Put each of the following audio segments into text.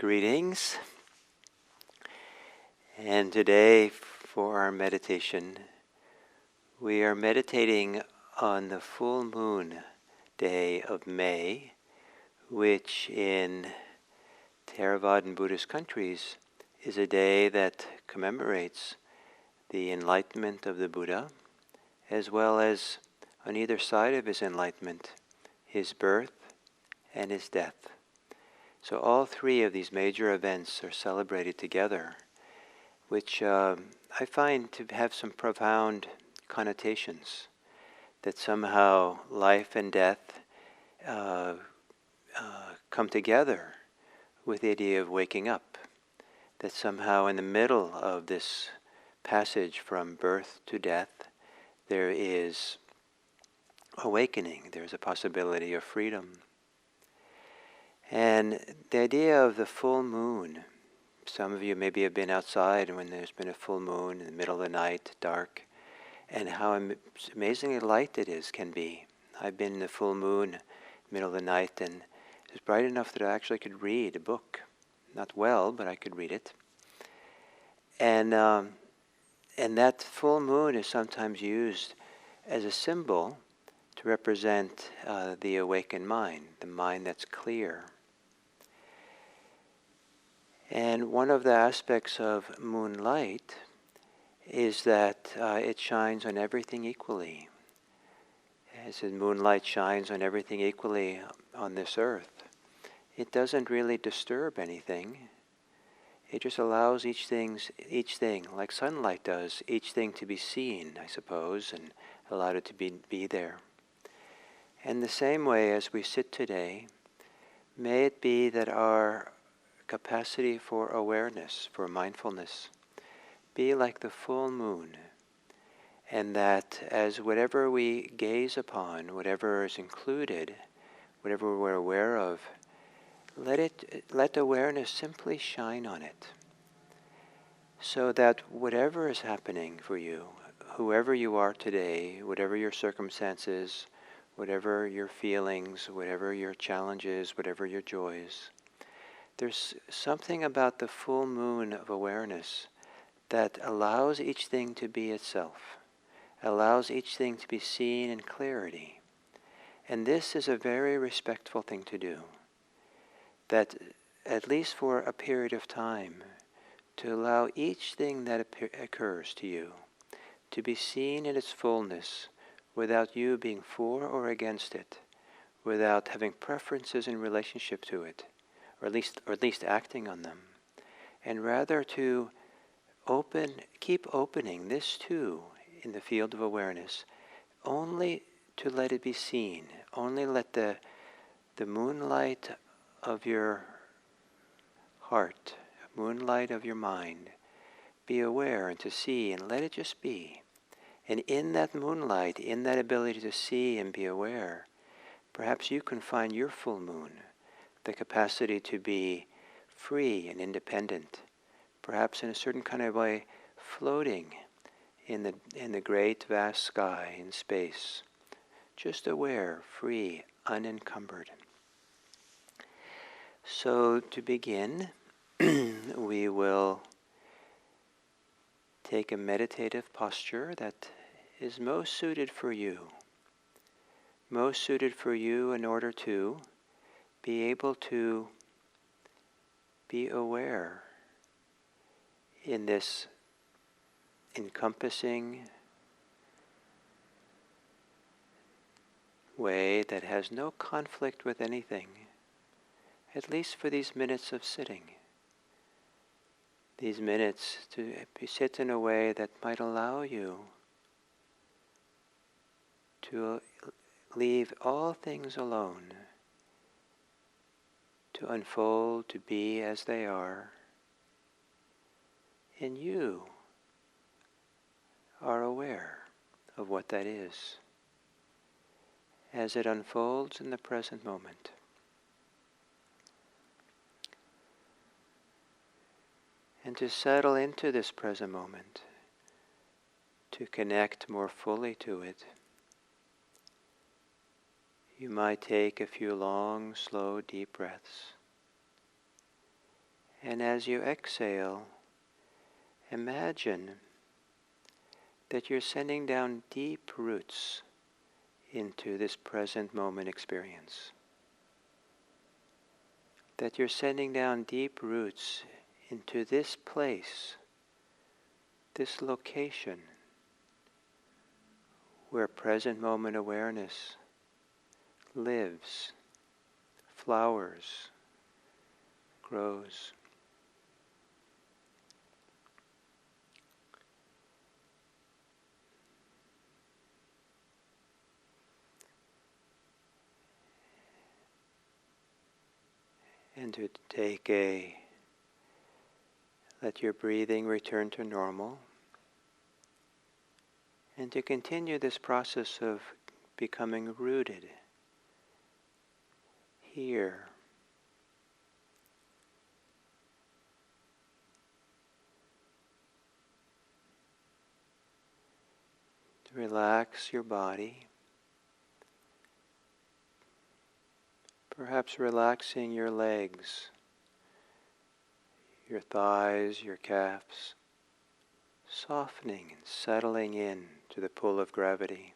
Greetings, and today for our meditation, we are meditating on the full moon day of May, which in Theravadan Buddhist countries is a day that commemorates the enlightenment of the Buddha, as well as on either side of his enlightenment, his birth and his death. So all three of these major events are celebrated together, which I find to have some profound connotations, that somehow life and death come together with the idea of waking up, that somehow in the middle of this passage from birth to death, there is awakening, there's a possibility of freedom. And the idea of the full moon, some of you maybe have been outside when there's been a full moon in the middle of the night, dark, and how amazingly light it can be. I've been in the full moon, middle of the night, and it was bright enough that I actually could read a book. Not well, but I could read it. And that full moon is sometimes used as a symbol to represent the awakened mind, the mind that's clear. And one of the aspects of moonlight is that it shines on everything equally. As the moonlight shines on everything equally on this earth, it doesn't really disturb anything. It just allows each thing, like sunlight does, each thing to be seen, I suppose, and allowed it to be there. And the same way as we sit today, may it be that our capacity for awareness, for mindfulness, be like the full moon, and that as whatever we gaze upon, whatever is included, whatever we're aware of, let awareness simply shine on it, so that whatever is happening for you, whoever you are today, whatever your circumstances, whatever your feelings, whatever your challenges, whatever your joys, there's something about the full moon of awareness that allows each thing to be itself, allows each thing to be seen in clarity. And this is a very respectful thing to do, that at least for a period of time, to allow each thing that occurs to you to be seen in its fullness without you being for or against it, without having preferences in relationship to it, or at least acting on them, and rather to keep opening this too in the field of awareness, only to let it be seen, only let the moonlight of your heart, moonlight of your mind, be aware and to see, and let it just be. And in that moonlight, in that ability to see and be aware, perhaps you can find your full moon, the capacity to be free and independent, perhaps in a certain kind of way floating in the great vast sky in space, just aware, free, unencumbered. So to begin, we will take a meditative posture that is most suited for you in order to be able to be aware in this encompassing way that has no conflict with anything, at least for these minutes of sitting. These minutes to sit in a way that might allow you to leave all things alone, to unfold, to be as they are, and you are aware of what that is as it unfolds in the present moment. And to settle into this present moment, to connect more fully to it, you might take a few long, slow, deep breaths. And as you exhale, imagine that you're sending down deep roots into this present moment experience. That you're sending down deep roots into this place, this location, where present moment awareness lives, flowers, grows. And to let your breathing return to normal. And to continue this process of becoming rooted here. To relax your body. Perhaps relaxing your legs, your thighs, your calves, softening and settling in to the pull of gravity.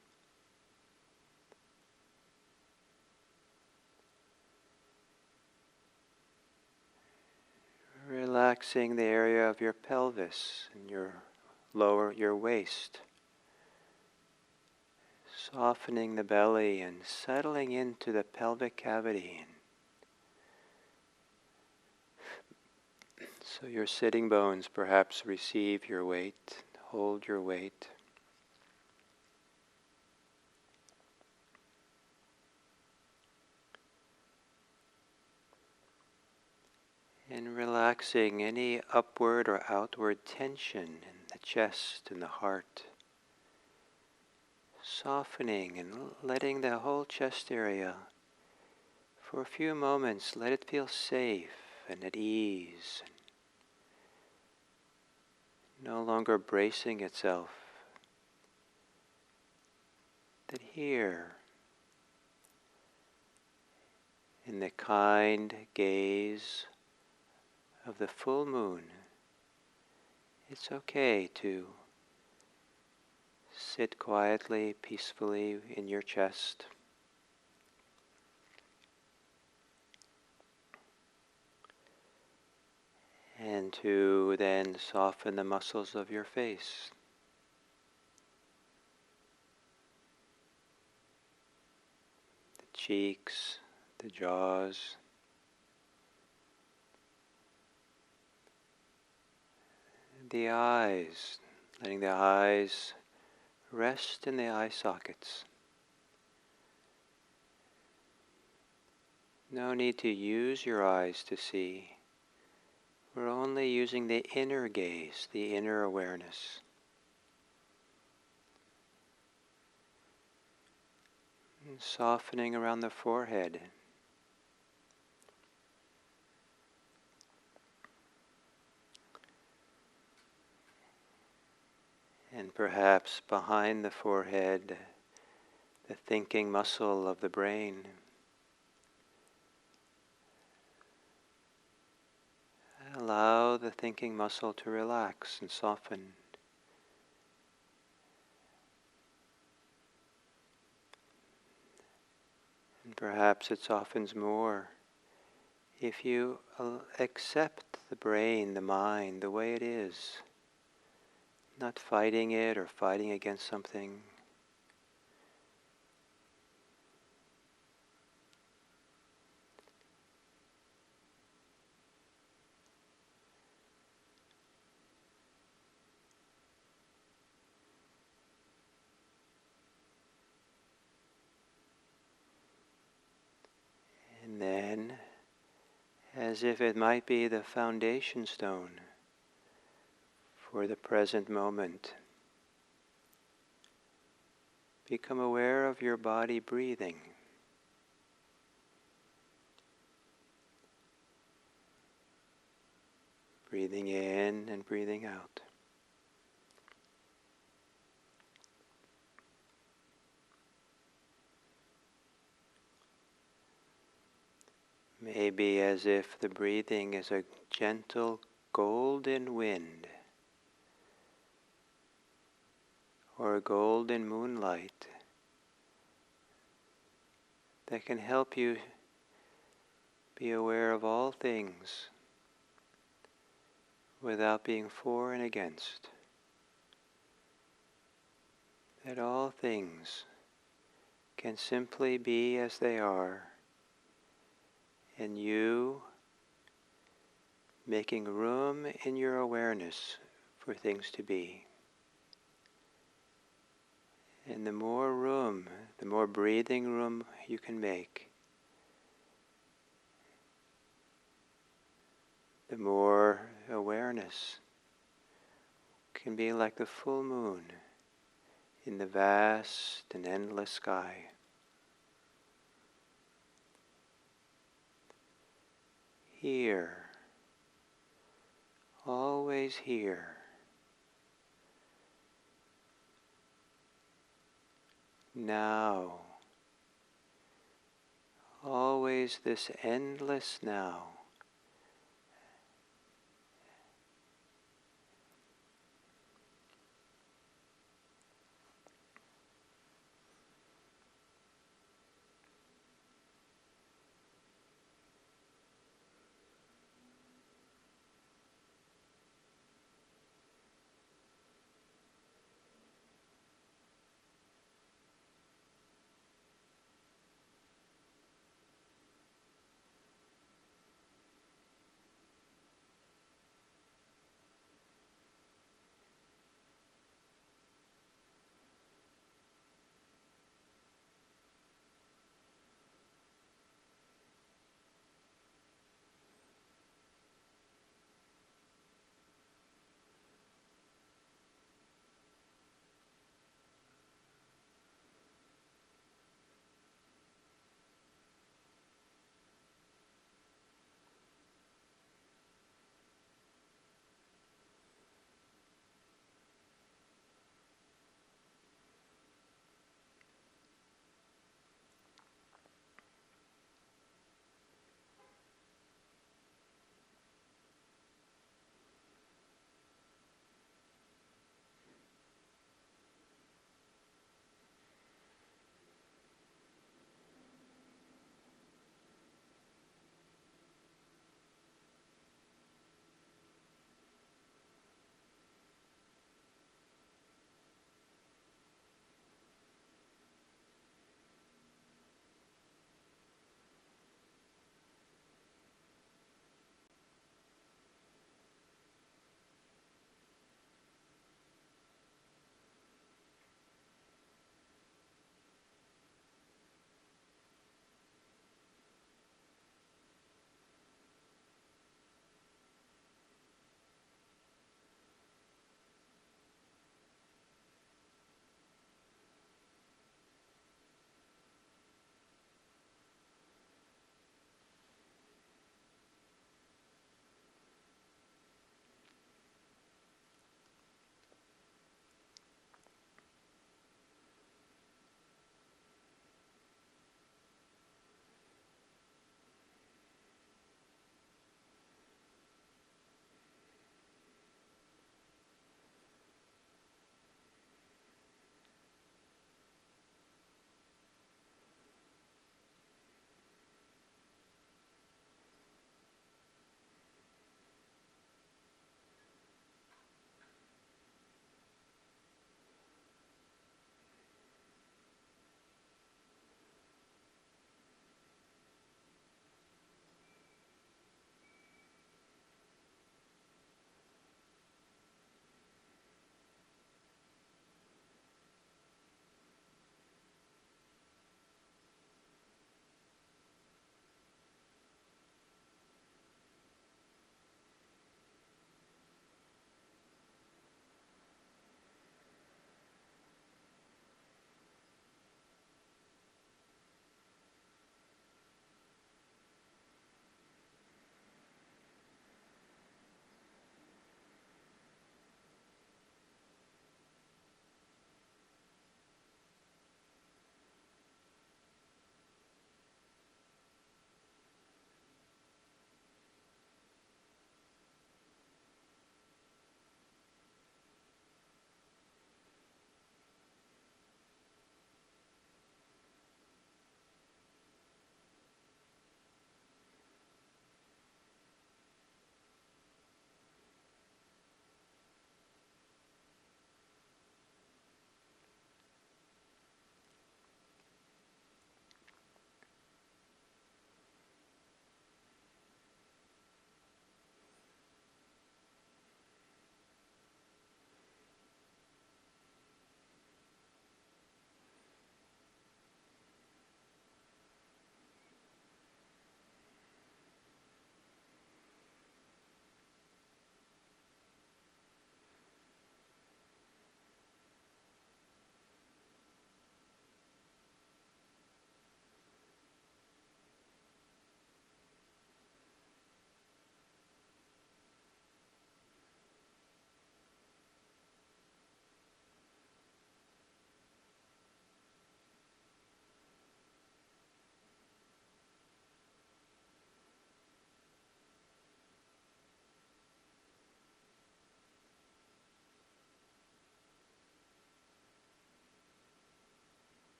Relaxing the area of your pelvis and your waist. Softening the belly and settling into the pelvic cavity. So your sitting bones perhaps receive your weight, hold your weight. And relaxing any upward or outward tension in the chest and the heart. Softening and letting the whole chest area, for a few moments, let it feel safe and at ease. No longer bracing itself. That here, in the kind gaze of the full moon, it's okay to sit quietly, peacefully in your chest. And to then soften the muscles of your face. The cheeks, the jaws. The eyes, letting the eyes rest in the eye sockets. No need to use your eyes to see. We're only using the inner gaze, the inner awareness. And softening around the forehead. And perhaps behind the forehead, the thinking muscle of the brain. Allow the thinking muscle to relax and soften. And perhaps it softens more if you accept the brain, the mind, the way it is. Not fighting it or fighting against something. And then, as if it might be the foundation stone for the present moment, become aware of your body breathing. Breathing in and breathing out. Maybe as if the breathing is a gentle golden wind or a golden moonlight that can help you be aware of all things without being for and against. That all things can simply be as they are, and you making room in your awareness for things to be. And the more room, the more breathing room you can make, the more awareness can be like the full moon in the vast and endless sky. Here, always here. Now, always this endless now.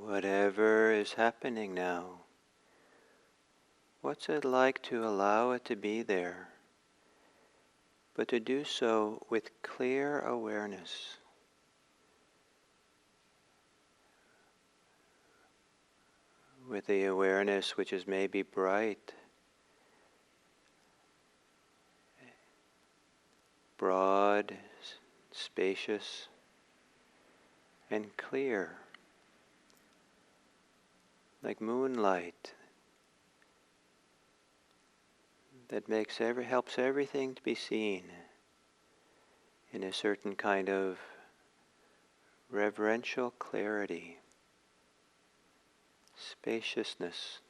whatever is happening now, what's it like to allow it to be there, but to do so with clear awareness. With the awareness which is maybe bright, broad, spacious, and clear, like moonlight that helps everything to be seen in a certain kind of reverential clarity, spaciousness.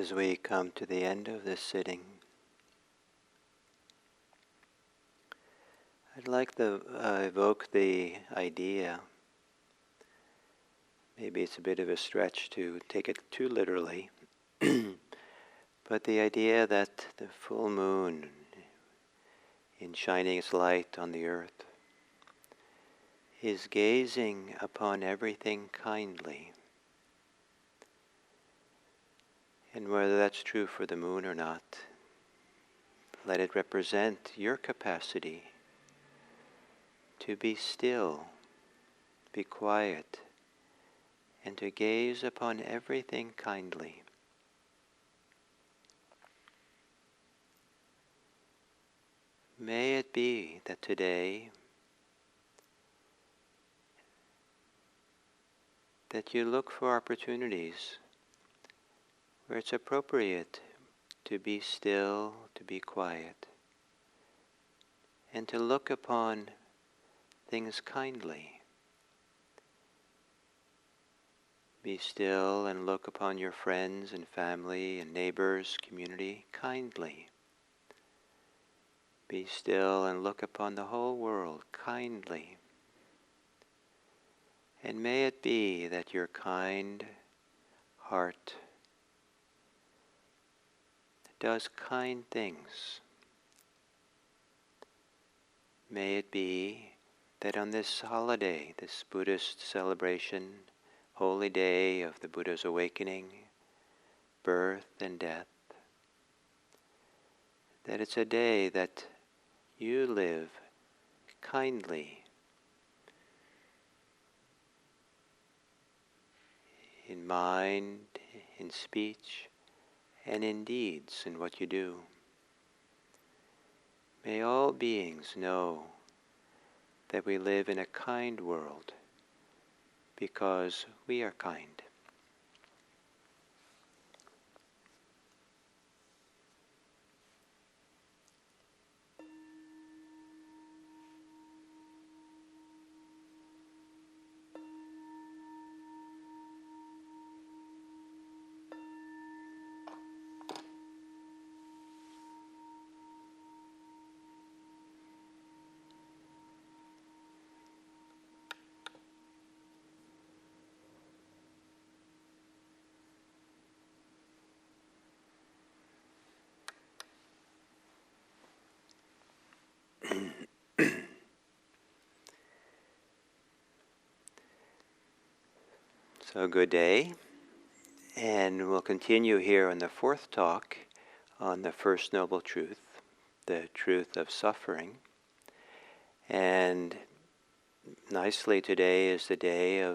As we come to the end of this sitting, I'd like to evoke the idea, maybe it's a bit of a stretch to take it too literally, but the idea that the full moon, in shining its light on the earth, is gazing upon everything kindly. And whether that's true for the moon or not, let it represent your capacity to be still, be quiet, and to gaze upon everything kindly. May it be that today that you look for opportunities where it's appropriate to be still, to be quiet, and to look upon things kindly. Be still and look upon your friends and family and neighbors, community, kindly. Be still and look upon the whole world kindly. And may it be that your kind heart does kind things. May it be that on this holiday, this Buddhist celebration, holy day of the Buddha's awakening, birth and death, that it's a day that you live kindly, in mind, in speech, and in deeds, in what you do. May all beings know that we live in a kind world because we are kind. So good day, and we'll continue here on the fourth talk on the First Noble Truth, the truth of suffering. And nicely today is the day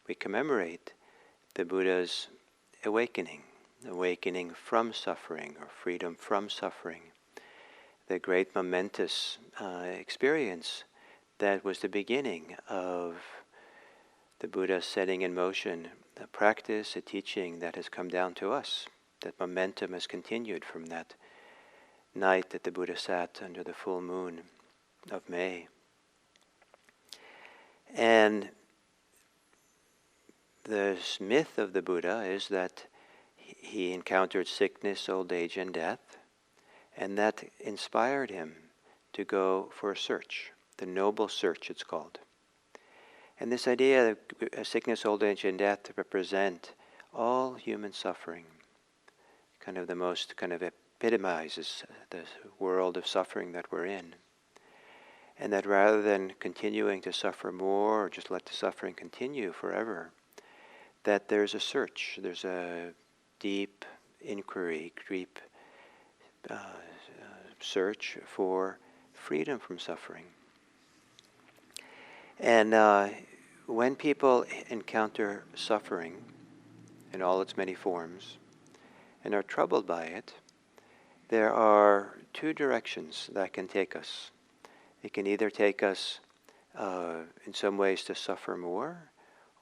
we commemorate the Buddha's awakening from suffering or freedom from suffering, the great momentous experience that was the beginning of the Buddha setting in motion a practice, a teaching that has come down to us. That momentum has continued from that night that the Buddha sat under the full moon of May. And the myth of the Buddha is that he encountered sickness, old age, and death, and that inspired him to go for a search, the noble search it's called. And this idea that sickness, old age, and death represent all human suffering, kind of the most kind of epitomizes the world of suffering that we're in. And that rather than continuing to suffer more or just let the suffering continue forever, that there's a search, there's a deep inquiry, deep search for freedom from suffering. And when people encounter suffering in all its many forms and are troubled by it, there are two directions that can take us. It can either take us in some ways to suffer more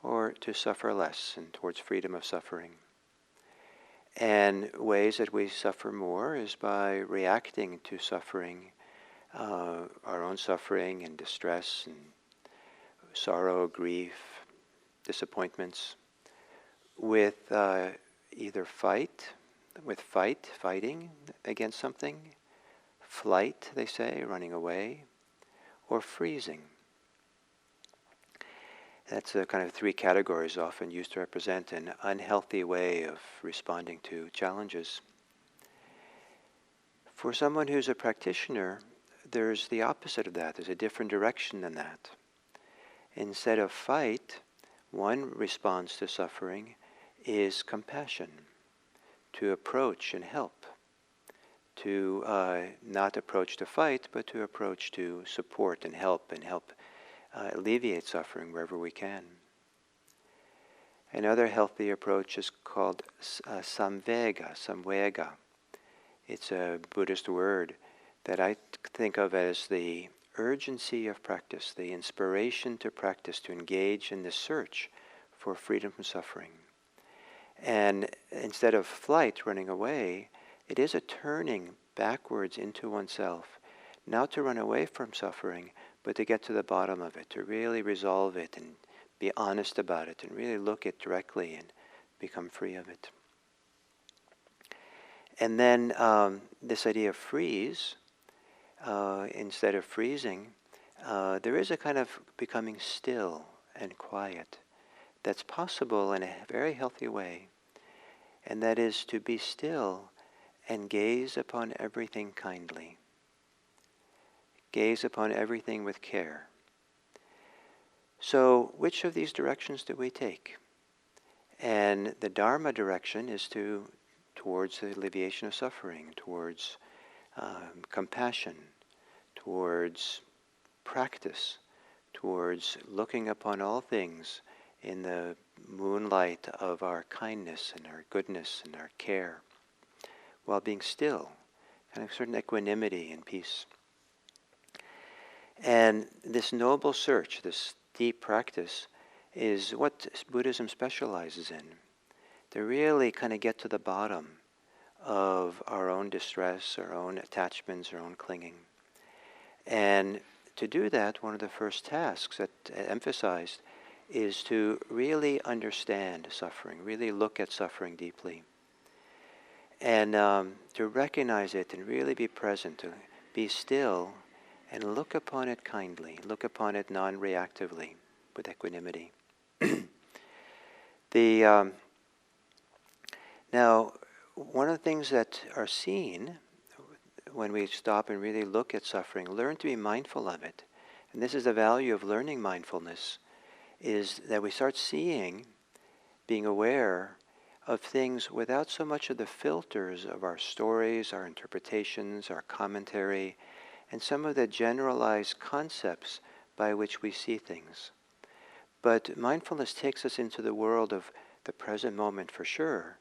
or to suffer less and towards freedom of suffering. And ways that we suffer more is by reacting to suffering, our own suffering and distress and sorrow, grief, disappointments, with either fight, with fighting against something, flight, they say, running away, or freezing. That's the kind of three categories often used to represent an unhealthy way of responding to challenges. For someone who's a practitioner, there's the opposite of that. There's a different direction than that. Instead of fight, one response to suffering is compassion, to approach and help, to not approach to fight, but to approach to support and help alleviate suffering wherever we can. Another healthy approach is called samvega. It's a Buddhist word that I think of as the urgency of practice, the inspiration to practice, to engage in the search for freedom from suffering. And instead of flight, running away, it is a turning backwards into oneself, not to run away from suffering, but to get to the bottom of it, to really resolve it and be honest about it and really look it directly and become free of it. And then this idea of freeze, instead of freezing, there is a kind of becoming still and quiet that's possible in a very healthy way. And that is to be still and gaze upon everything kindly. Gaze upon everything with care. So, which of these directions do we take? And the Dharma direction is towards the alleviation of suffering, towards compassion, towards practice, towards looking upon all things in the moonlight of our kindness and our goodness and our care, while being still, kind of certain equanimity and peace. And this noble search, this deep practice, is what Buddhism specializes in. To really kind of get to the bottom of our own distress, our own attachments, our own clinging. And to do that, one of the first tasks that emphasized is to really understand suffering, really look at suffering deeply. And to recognize it and really be present, to be still and look upon it kindly, look upon it non-reactively with equanimity. Now, one of the things that are seen when we stop and really look at suffering, learn to be mindful of it. And this is the value of learning mindfulness, is that we start seeing, being aware of things without so much of the filters of our stories, our interpretations, our commentary, and some of the generalized concepts by which we see things. But mindfulness takes us into the world of the present moment for sure,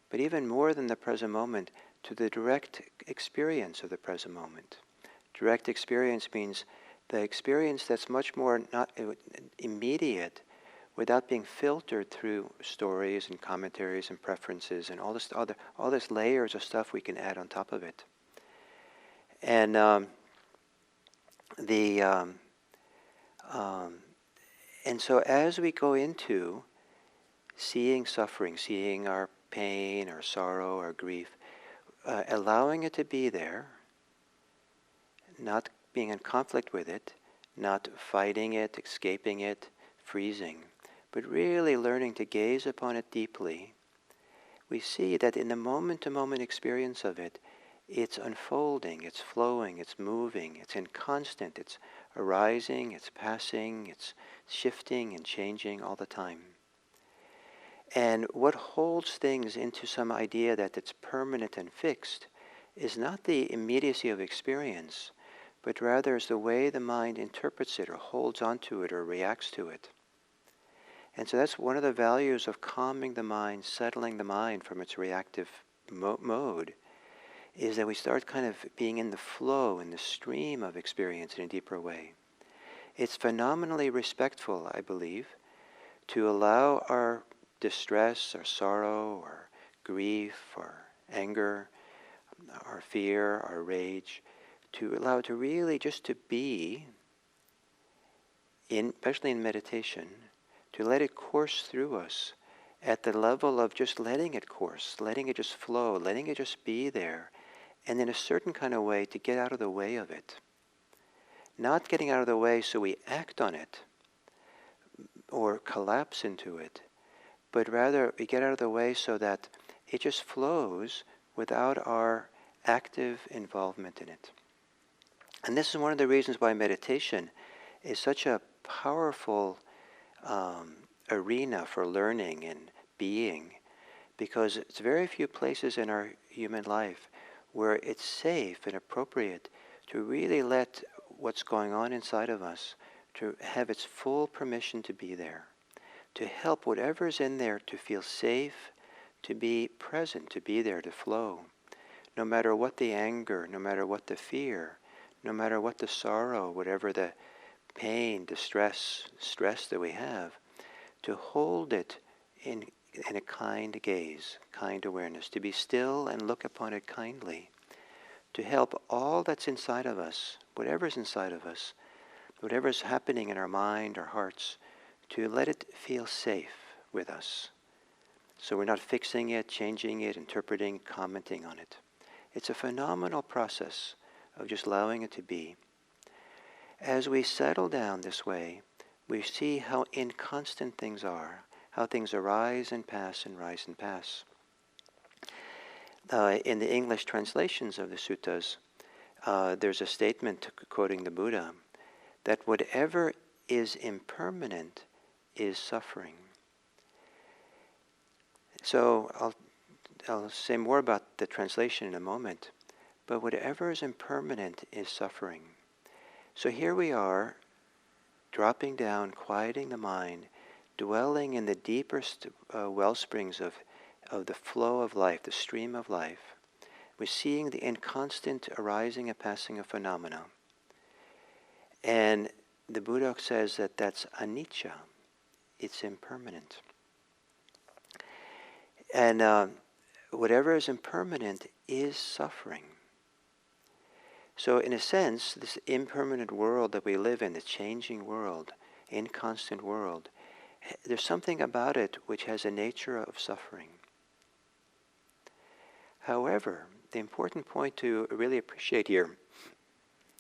but even more than the present moment, to the direct experience of the present moment. Direct experience means the experience that's much more not immediate, without being filtered through stories and commentaries and preferences and all this layers of stuff we can add on top of it. And and so as we go into seeing suffering, seeing our pain, our sorrow, our grief, allowing it to be there, not being in conflict with it, not fighting it, escaping it, freezing, but really learning to gaze upon it deeply, we see that in the moment-to-moment experience of it, it's unfolding, it's flowing, it's moving, it's inconstant, it's arising, it's passing, it's shifting and changing all the time. And what holds things into some idea that it's permanent and fixed is not the immediacy of experience, but rather is the way the mind interprets it or holds onto it or reacts to it. And so that's one of the values of calming the mind, settling the mind from its reactive mode, is that we start kind of being in the flow, in the stream of experience in a deeper way. It's phenomenally respectful, I believe, to allow our distress, our sorrow, our grief, our anger, our fear, our rage, to allow it to really just to be, especially in meditation, to let it course through us at the level of just letting it course, letting it just flow, letting it just be there, and in a certain kind of way to get out of the way of it. Not getting out of the way so we act on it or collapse into it, but rather we get out of the way so that it just flows without our active involvement in it. And this is one of the reasons why meditation is such a powerful arena for learning and being, because it's very few places in our human life where it's safe and appropriate to really let what's going on inside of us to have its full permission to be there, to help whatever's in there to feel safe, to be present, to be there, to flow. No matter what the anger, no matter what the fear, no matter what the sorrow, whatever the pain, distress, stress that we have, to hold it in a kind gaze, kind awareness, to be still and look upon it kindly, to help all that's inside of us, whatever's inside of us, whatever's happening in our mind, our hearts, to let it feel safe with us. So we're not fixing it, changing it, interpreting, commenting on it. It's a phenomenal process of just allowing it to be. As we settle down this way, we see how inconstant things are, how things arise and pass and rise and pass. In the English translations of the suttas, there's a statement quoting the Buddha that whatever is impermanent is suffering. So I'll say more about the translation in a moment, but whatever is impermanent is suffering. So here we are, dropping down, quieting the mind, dwelling in the deepest well springs of the flow of life, the stream of life. We're seeing the inconstant arising and passing of phenomena. And the Buddha says that that's anicca, it's impermanent. And whatever is impermanent is suffering. So in a sense, this impermanent world that we live in, the changing world, inconstant world, there's something about it which has a nature of suffering. However, the important point to really appreciate here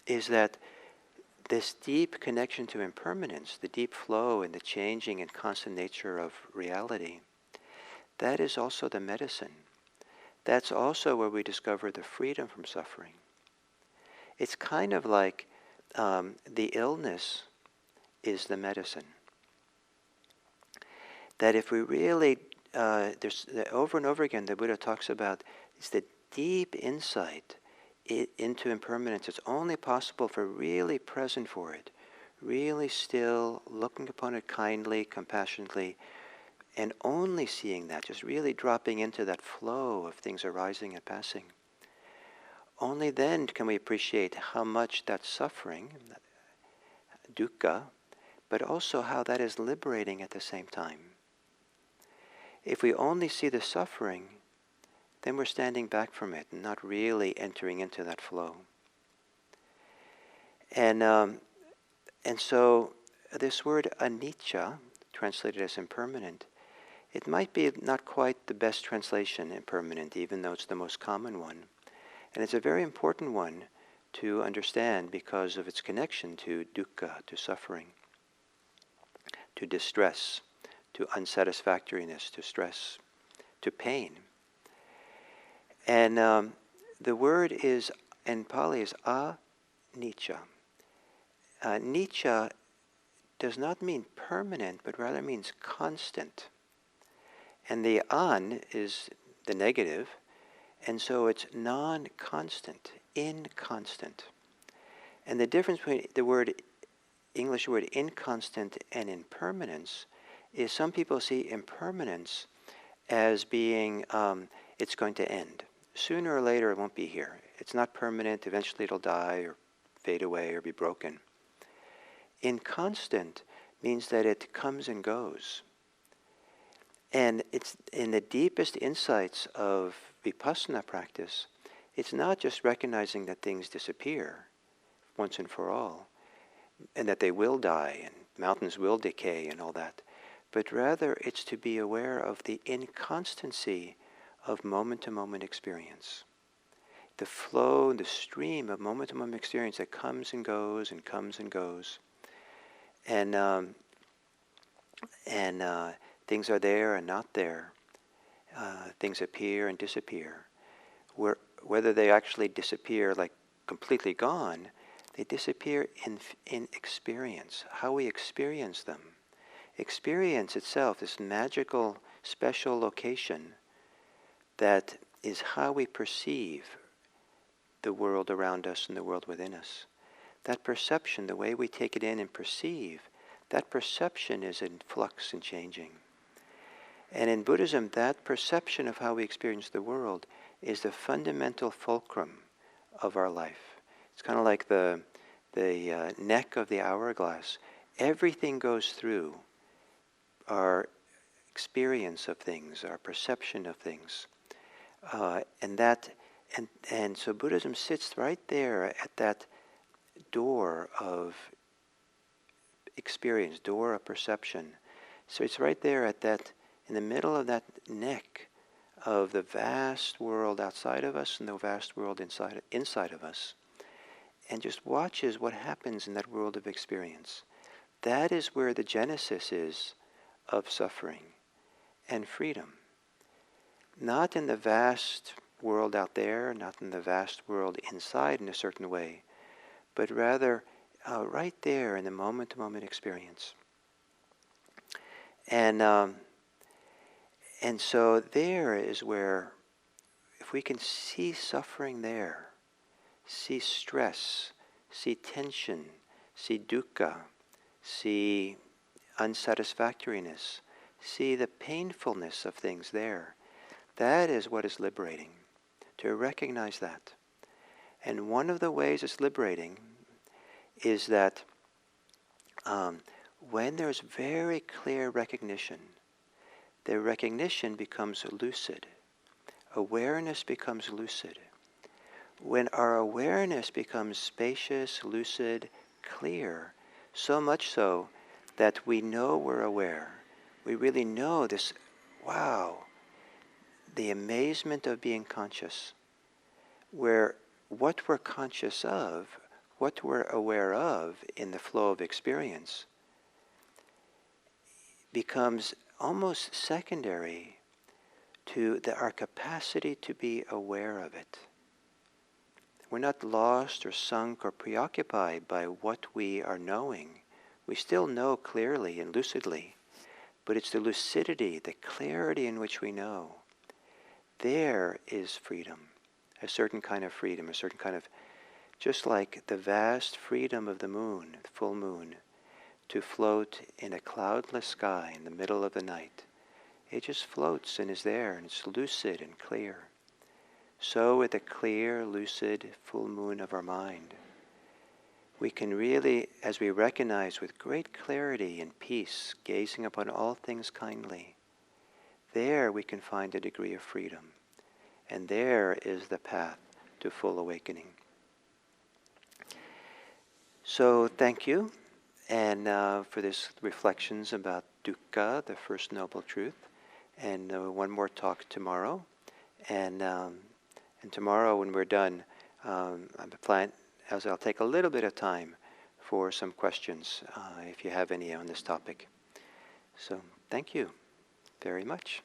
is that this deep connection to impermanence, the deep flow and the changing and constant nature of reality, that is also the medicine. That's also where we discover the freedom from suffering. It's kind of like the illness is the medicine. That if we really, over and over again, the Buddha talks about is the deep insight into impermanence. It's only possible for really present for it, really still, looking upon it kindly, compassionately, and only seeing that, just really dropping into that flow of things arising and passing. Only then can we appreciate how much that's suffering, dukkha, but also how that is liberating at the same time. If we only see the suffering, then we're standing back from it and not really entering into that flow. And so this word anicca, translated as impermanent, it might be not quite the best translation, impermanent, even though it's the most common one. And it's a very important one to understand because of its connection to dukkha, to suffering, to distress, to unsatisfactoriness, to stress, to pain. And the word is, in Pali, is anicca. Nicca does not mean permanent, but rather means constant. And the an is the negative, and so it's non-constant, inconstant. And the difference between the English word inconstant and impermanence is some people see impermanence as being it's going to end. Sooner or later it won't be here. It's not permanent, eventually it'll die or fade away or be broken. Inconstant means that it comes and goes. And it's in the deepest insights of vipassana practice, it's not just recognizing that things disappear once and for all, and that they will die, and mountains will decay and all that, but rather it's to be aware of the inconstancy of moment-to-moment experience. The flow, the stream of moment-to-moment experience that comes and goes and comes and goes. And things are there and not there. Things appear and disappear. Whether they actually disappear like completely gone, they disappear in experience, how we experience them. Experience itself, this magical, special location that is how we perceive the world around us and the world within us. That perception, the way we take it in and perceive, that perception is in flux and changing. And in Buddhism, that perception of how we experience the world is the fundamental fulcrum of our life. It's kind of like the neck of the hourglass. Everything goes through our experience of things, our perception of things. And so Buddhism sits right there at that door of experience, door of perception. So it's right there at that, in the middle of that neck of the vast world outside of us and the vast world inside of us, and just watches what happens in that world of experience. That is where the genesis is of suffering and freedom. Not in the vast world out there, not in the vast world inside in a certain way, but rather right there in the moment-to-moment experience. And so there is where, if we can see suffering there, see stress, see tension, see dukkha, see unsatisfactoriness, see the painfulness of things there, that is what is liberating, to recognize that. And one of the ways it's liberating is that when there's very clear recognition, the recognition becomes lucid. Awareness becomes lucid. When our awareness becomes spacious, lucid, clear, so much so that we know we're aware, we really know this, wow, the amazement of being conscious, where what we're conscious of, what we're aware of in the flow of experience, becomes almost secondary to our capacity to be aware of it. We're not lost or sunk or preoccupied by what we are knowing. We still know clearly and lucidly, but it's the lucidity, the clarity in which we know. There is freedom, a certain kind of freedom, a certain kind of, just like the vast freedom of the moon, the full moon, to float in a cloudless sky in the middle of the night. It just floats and is there, and it's lucid and clear. So with the clear, lucid, full moon of our mind, we can really, as we recognize with great clarity and peace, gazing upon all things kindly, there we can find a degree of freedom. And there is the path to full awakening. So thank you, and for this reflections about Dukkha, the first noble truth, and one more talk tomorrow. And tomorrow when we're done, I'll take a little bit of time for some questions, if you have any on this topic. So thank you very much.